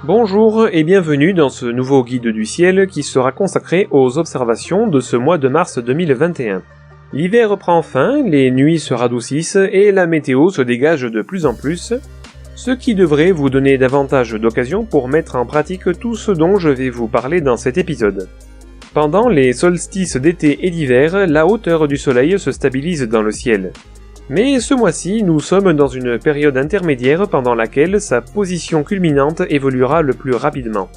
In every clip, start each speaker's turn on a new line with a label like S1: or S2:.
S1: Bonjour et bienvenue dans ce nouveau guide du ciel qui sera consacré aux observations de ce mois de mars 2021. L'hiver prend fin, les nuits se radoucissent et la météo se dégage de plus en plus, ce qui devrait vous donner davantage d'occasions pour mettre en pratique tout ce dont je vais vous parler dans cet épisode. Pendant les solstices d'été et d'hiver, la hauteur du soleil se stabilise dans le ciel. Mais ce mois-ci, nous sommes dans une période intermédiaire pendant laquelle sa position culminante évoluera le plus rapidement.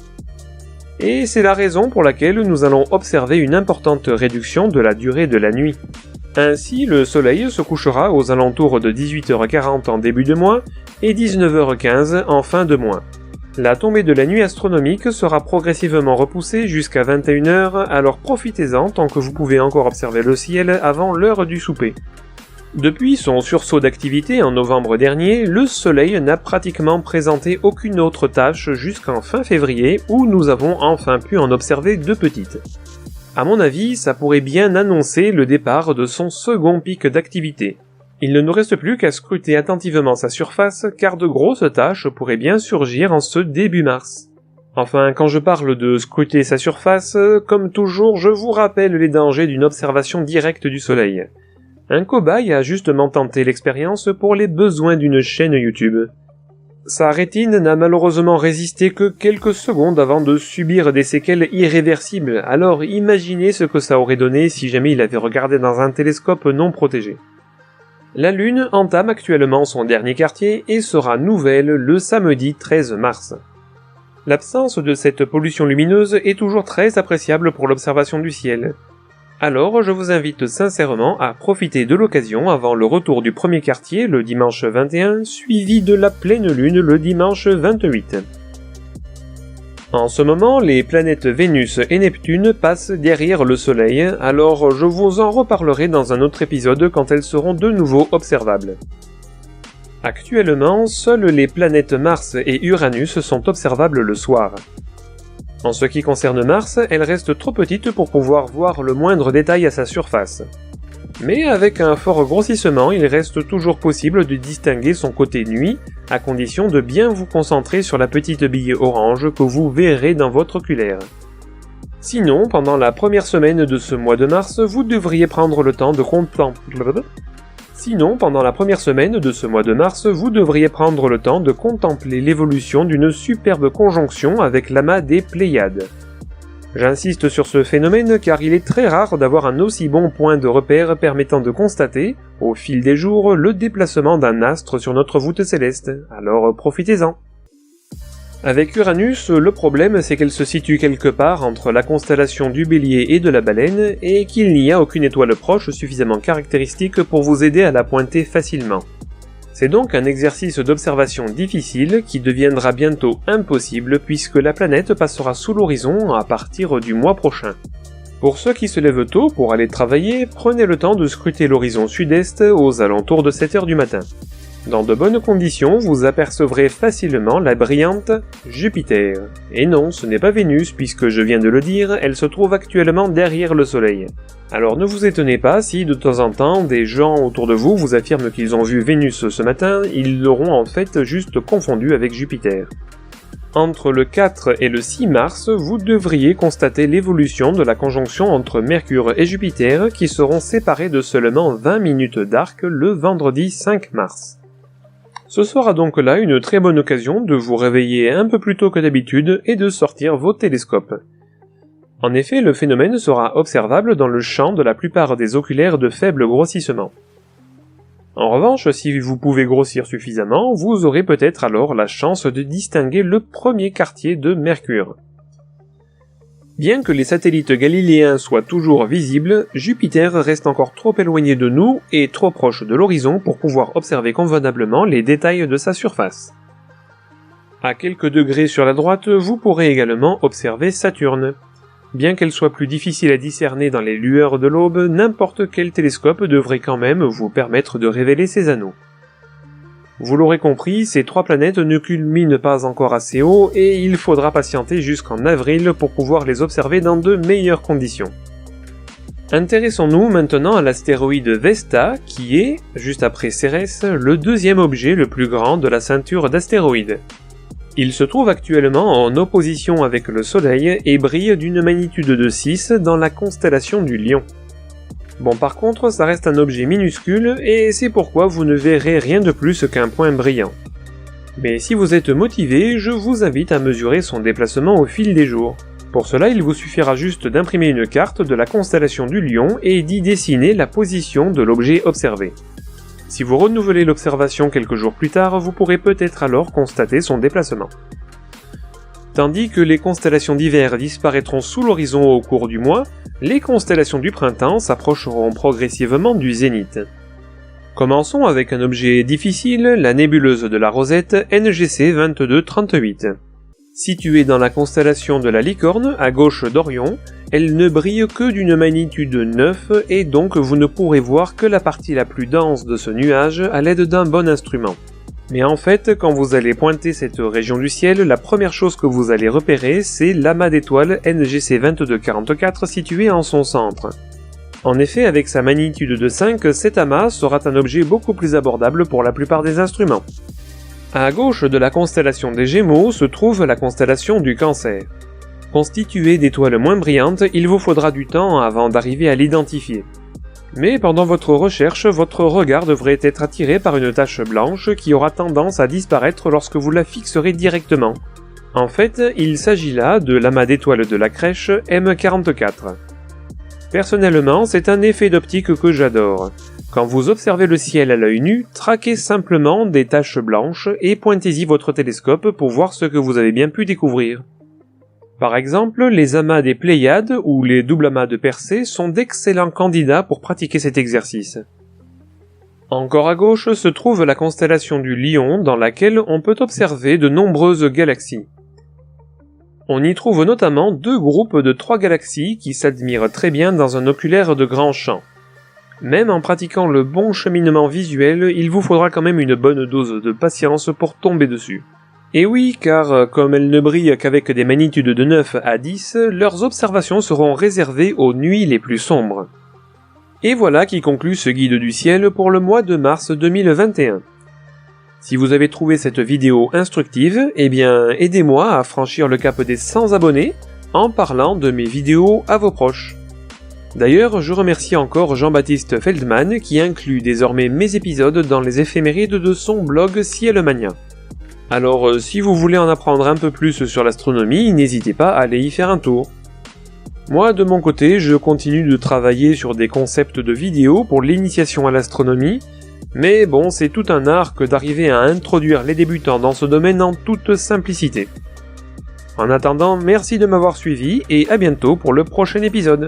S1: Et c'est la raison pour laquelle nous allons observer une importante réduction de la durée de la nuit. Ainsi, le soleil se couchera aux alentours de 18h40 en début de mois et 19h15 en fin de mois. La tombée de la nuit astronomique sera progressivement repoussée jusqu'à 21h, alors profitez-en tant que vous pouvez encore observer le ciel avant l'heure du souper. Depuis son sursaut d'activité en novembre dernier, le soleil n'a pratiquement présenté aucune autre tâche jusqu'en fin février où nous avons enfin pu en observer deux petites. À mon avis, ça pourrait bien annoncer le départ de son second pic d'activité. Il ne nous reste plus qu'à scruter attentivement sa surface car de grosses tâches pourraient bien surgir en ce début mars. Enfin, quand je parle de scruter sa surface, comme toujours, je vous rappelle les dangers d'une observation directe du soleil. Un cobaye a justement tenté l'expérience pour les besoins d'une chaîne YouTube. Sa rétine n'a malheureusement résisté que quelques secondes avant de subir des séquelles irréversibles, alors imaginez ce que ça aurait donné si jamais il avait regardé dans un télescope non protégé. La Lune entame actuellement son dernier quartier et sera nouvelle le samedi 13 mars. L'absence de cette pollution lumineuse est toujours très appréciable pour l'observation du ciel. Alors, je vous invite sincèrement à profiter de l'occasion avant le retour du premier quartier le dimanche 21, suivi de la pleine lune le dimanche 28. En ce moment, les planètes Vénus et Neptune passent derrière le Soleil, alors je vous en reparlerai dans un autre épisode quand elles seront de nouveau observables. Actuellement, seules les planètes Mars et Uranus sont observables le soir. En ce qui concerne Mars, elle reste trop petite pour pouvoir voir le moindre détail à sa surface. Mais avec un fort grossissement, il reste toujours possible de distinguer son côté nuit, à condition de bien vous concentrer sur la petite bille orange que vous verrez dans votre oculaire. Sinon, pendant la première semaine de ce mois de mars, vous devriez prendre le temps de contempler l'évolution d'une superbe conjonction avec l'amas des Pléiades. J'insiste sur ce phénomène car il est très rare d'avoir un aussi bon point de repère permettant de constater, au fil des jours, le déplacement d'un astre sur notre voûte céleste, alors profitez-en. Avec Uranus, le problème c'est qu'elle se situe quelque part entre la constellation du Bélier et de la Baleine, et qu'il n'y a aucune étoile proche suffisamment caractéristique pour vous aider à la pointer facilement. C'est donc un exercice d'observation difficile qui deviendra bientôt impossible puisque la planète passera sous l'horizon à partir du mois prochain. Pour ceux qui se lèvent tôt pour aller travailler, prenez le temps de scruter l'horizon sud-est aux alentours de 7h du matin. Dans de bonnes conditions, vous apercevrez facilement la brillante Jupiter. Et non, ce n'est pas Vénus, puisque je viens de le dire, elle se trouve actuellement derrière le Soleil. Alors ne vous étonnez pas si de temps en temps des gens autour de vous vous affirment qu'ils ont vu Vénus ce matin, ils l'auront en fait juste confondu avec Jupiter. Entre le 4 et le 6 mars, vous devriez constater l'évolution de la conjonction entre Mercure et Jupiter qui seront séparés de seulement 20 minutes d'arc le vendredi 5 mars. Ce sera donc là une très bonne occasion de vous réveiller un peu plus tôt que d'habitude et de sortir vos télescopes. En effet, le phénomène sera observable dans le champ de la plupart des oculaires de faible grossissement. En revanche, si vous pouvez grossir suffisamment, vous aurez peut-être alors la chance de distinguer le premier quartier de Mercure. Bien que les satellites galiléens soient toujours visibles, Jupiter reste encore trop éloigné de nous et trop proche de l'horizon pour pouvoir observer convenablement les détails de sa surface. À quelques degrés sur la droite, vous pourrez également observer Saturne. Bien qu'elle soit plus difficile à discerner dans les lueurs de l'aube, n'importe quel télescope devrait quand même vous permettre de révéler ses anneaux. Vous l'aurez compris, ces trois planètes ne culminent pas encore assez haut et il faudra patienter jusqu'en avril pour pouvoir les observer dans de meilleures conditions. Intéressons-nous maintenant à l'astéroïde Vesta, qui est, juste après Cérès, le deuxième objet le plus grand de la ceinture d'astéroïdes. Il se trouve actuellement en opposition avec le Soleil et brille d'une magnitude de 6 dans la constellation du Lion. Bon, par contre, ça reste un objet minuscule et c'est pourquoi vous ne verrez rien de plus qu'un point brillant. Mais si vous êtes motivé, je vous invite à mesurer son déplacement au fil des jours. Pour cela, il vous suffira juste d'imprimer une carte de la constellation du Lion et d'y dessiner la position de l'objet observé. Si vous renouvelez l'observation quelques jours plus tard, vous pourrez peut-être alors constater son déplacement. Tandis que les constellations d'hiver disparaîtront sous l'horizon au cours du mois, les constellations du printemps s'approcheront progressivement du zénith. Commençons avec un objet difficile, la nébuleuse de la Rosette NGC 2238. Située dans la constellation de la Licorne, à gauche d'Orion, elle ne brille que d'une magnitude 9 et donc vous ne pourrez voir que la partie la plus dense de ce nuage à l'aide d'un bon instrument. Mais en fait, quand vous allez pointer cette région du ciel, la première chose que vous allez repérer, c'est l'amas d'étoiles NGC 2244 situé en son centre. En effet, avec sa magnitude de 5, cet amas sera un objet beaucoup plus abordable pour la plupart des instruments. À gauche de la constellation des Gémeaux se trouve la constellation du Cancer. Constituée d'étoiles moins brillantes, il vous faudra du temps avant d'arriver à l'identifier. Mais pendant votre recherche, votre regard devrait être attiré par une tache blanche qui aura tendance à disparaître lorsque vous la fixerez directement. En fait, il s'agit là de l'amas d'étoiles de la crèche M44. Personnellement, c'est un effet d'optique que j'adore. Quand vous observez le ciel à l'œil nu, traquez simplement des taches blanches et pointez-y votre télescope pour voir ce que vous avez bien pu découvrir. Par exemple, les amas des Pléiades ou les doubles amas de Persée sont d'excellents candidats pour pratiquer cet exercice. Encore à gauche se trouve la constellation du Lion dans laquelle on peut observer de nombreuses galaxies. On y trouve notamment 2 groupes de 3 galaxies qui s'admirent très bien dans un oculaire de grand champ. Même en pratiquant le bon cheminement visuel, il vous faudra quand même une bonne dose de patience pour tomber dessus. Et oui, car comme elles ne brillent qu'avec des magnitudes de 9 à 10, leurs observations seront réservées aux nuits les plus sombres. Et voilà qui conclut ce guide du ciel pour le mois de mars 2021. Si vous avez trouvé cette vidéo instructive, eh bien aidez-moi à franchir le cap des 100 abonnés en parlant de mes vidéos à vos proches. D'ailleurs, je remercie encore Jean-Baptiste Feldman qui inclut désormais mes épisodes dans les éphémérides de son blog Cielmania. Alors, si vous voulez en apprendre un peu plus sur l'astronomie, n'hésitez pas à aller y faire un tour. Moi, de mon côté, je continue de travailler sur des concepts de vidéos pour l'initiation à l'astronomie, mais bon, c'est tout un art que d'arriver à introduire les débutants dans ce domaine en toute simplicité. En attendant, merci de m'avoir suivi et à bientôt pour le prochain épisode.